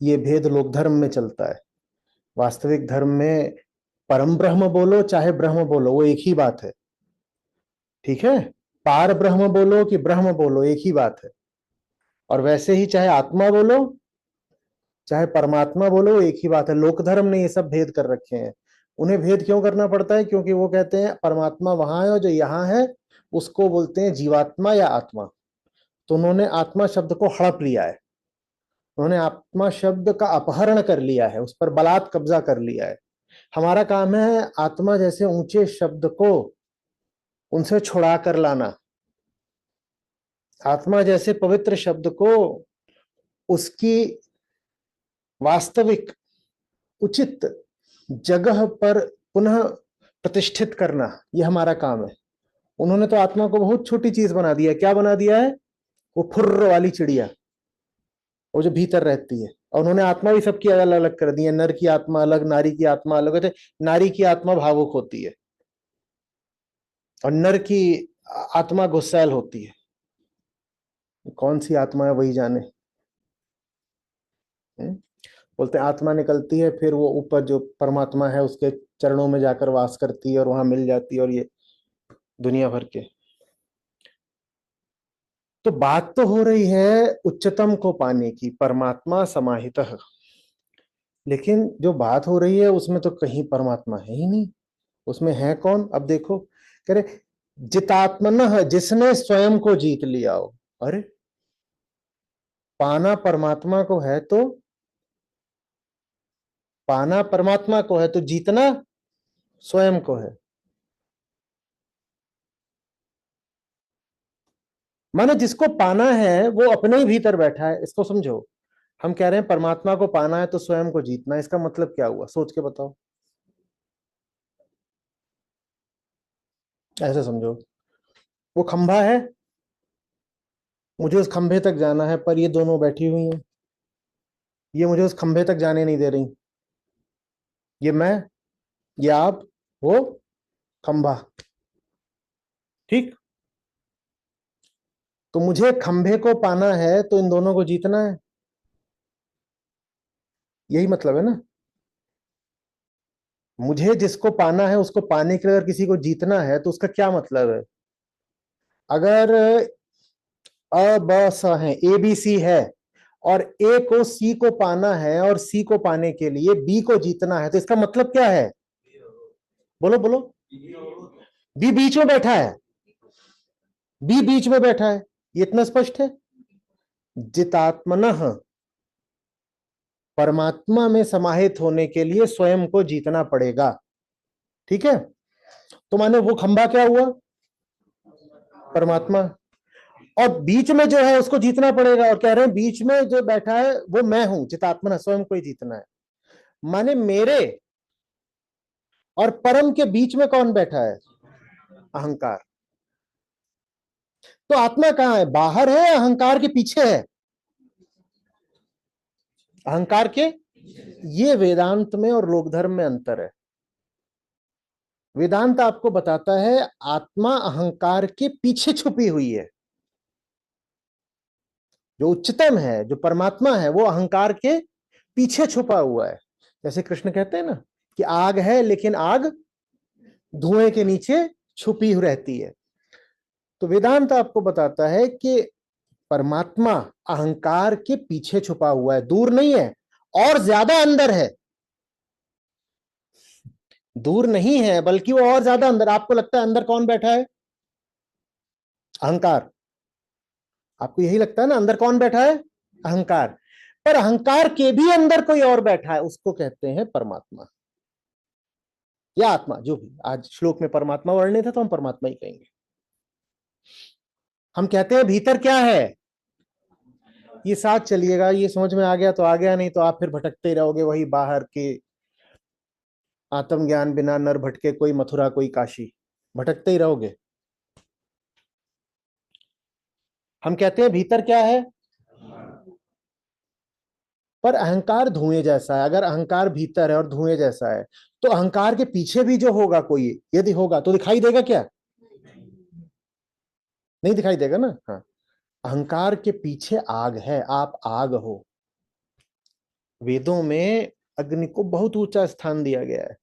ये भेद लोक धर्म में चलता है। वास्तविक धर्म में परम ब्रह्म बोलो चाहे ब्रह्म बोलो, वो एक ही बात है। ठीक है, पार ब्रह्म बोलो कि ब्रह्म बोलो, एक ही बात है। और वैसे ही चाहे आत्मा बोलो चाहे परमात्मा बोलो, एक ही बात है। लोक धर्म ने ये सब भेद कर रखे हैं। उन्हें भेद क्यों करना पड़ता है? क्योंकि वो कहते हैं परमात्मा वहां है और जो यहाँ है उसको बोलते हैं जीवात्मा या आत्मा। तो उन्होंने आत्मा शब्द को हड़प लिया है, उन्होंने आत्मा शब्द का अपहरण कर लिया है, उस पर बलात् कब्जा कर लिया है। हमारा काम है आत्मा जैसे ऊंचे शब्द को उनसे छुड़ा कर लाना, आत्मा जैसे पवित्र शब्द को उसकी वास्तविक उचित जगह पर पुनः प्रतिष्ठित करना, यह हमारा काम है। उन्होंने तो आत्मा को बहुत छोटी चीज बना दिया। क्या बना दिया है? वो फुर्र वाली चिड़िया, वो जो भीतर रहती है। और उन्होंने आत्मा भी सबकी अलग अलग कर दी है। नर की आत्मा अलग, नारी की आत्मा अलग होती है। नारी की आत्मा भावुक होती है और नर की आत्मा गुस्सैल होती है। कौन सी आत्मा है वही जाने। बोलते हैं आत्मा निकलती है, फिर वो ऊपर जो परमात्मा है उसके चरणों में जाकर वास करती है और वहां मिल जाती है, और ये दुनिया भर के। तो बात तो हो रही है उच्चतम को पाने की, परमात्मा समाहितः। लेकिन जो बात हो रही है उसमें तो कहीं परमात्मा है ही नहीं। उसमें है कौन? अब देखो, कह रहे जितात्मनः, जिसने स्वयं को जीत लिया हो। अरे, पाना परमात्मा को है तो, पाना परमात्मा को है तो जीतना स्वयं को है। माने जिसको पाना है वो अपने ही भीतर बैठा है, इसको समझो। हम कह रहे हैं परमात्मा को पाना है तो स्वयं को जीतना, इसका मतलब क्या हुआ? सोच के बताओ। ऐसे समझो, वो खंभा है, मुझे उस खंभे तक जाना है, पर ये दोनों बैठी हुई हैं, ये मुझे उस खंभे तक जाने नहीं दे रही। ये मैं, ये आप, वो खंभा। ठीक। तो मुझे खंभे को पाना है तो इन दोनों को जीतना है, यही मतलब है ना। मुझे जिसको पाना है उसको पाने के लिए अगर किसी को जीतना है तो उसका क्या मतलब है? अगर अ ब स है, ए बी सी है, और ए को सी को पाना है और सी को पाने के लिए बी को जीतना है, तो इसका मतलब क्या है? बोलो बोलो। बी बीच में बैठा है, बी बीच में बैठा है, ये इतना स्पष्ट है। जितात्मनः, परमात्मा में समाहित होने के लिए स्वयं को जीतना पड़ेगा। ठीक है। तो माने वो खंभा क्या हुआ? परमात्मा। और बीच में जो है उसको जीतना पड़ेगा, और कह रहे हैं बीच में जो बैठा है वो मैं हूं, चितात्मा, स्वयं को ही जीतना है। माने मेरे और परम के बीच में कौन बैठा है? अहंकार। तो आत्मा कहां है? बाहर है, अहंकार के पीछे है? अहंकार के, ये वेदांत में और लोक धर्म में अंतर है। वेदांत आपको बताता है आत्मा अहंकार के पीछे छुपी हुई है। जो उच्चतम है, जो परमात्मा है, वो अहंकार के पीछे छुपा हुआ है। जैसे कृष्ण कहते हैं ना कि आग है लेकिन आग धुएं के नीचे छुपी रहती है। तो वेदांत आपको बताता है कि परमात्मा अहंकार के पीछे छुपा हुआ है, दूर नहीं है, और ज्यादा अंदर है। दूर नहीं है बल्कि वो और ज्यादा अंदर। आपको लगता है अंदर कौन बैठा है? अहंकार। आपको यही लगता है ना अंदर कौन बैठा है? अहंकार। पर अहंकार के भी अंदर कोई और बैठा है, उसको कहते हैं परमात्मा या आत्मा। जो भी आज श्लोक में परमात्मा वर्णित है तो हम परमात्मा ही कहेंगे। हम कहते हैं भीतर क्या है, ये साथ चलिएगा, ये समझ में आ गया तो आ गया, नहीं तो आप फिर भटकते ही रहोगे वही बाहर के। आत्मज्ञान बिना नर भटके कोई मथुरा कोई काशी, भटकते ही रहोगे। हम कहते हैं भीतर क्या है, पर अहंकार धुएं जैसा है। अगर अहंकार भीतर है और धुएं जैसा है तो अहंकार के पीछे भी जो होगा कोई, यदि होगा तो दिखाई देगा क्या? नहीं दिखाई देगा ना। हाँ, अहंकार के पीछे आग है, आप आग हो। वेदों में अग्नि को बहुत ऊंचा स्थान दिया गया है।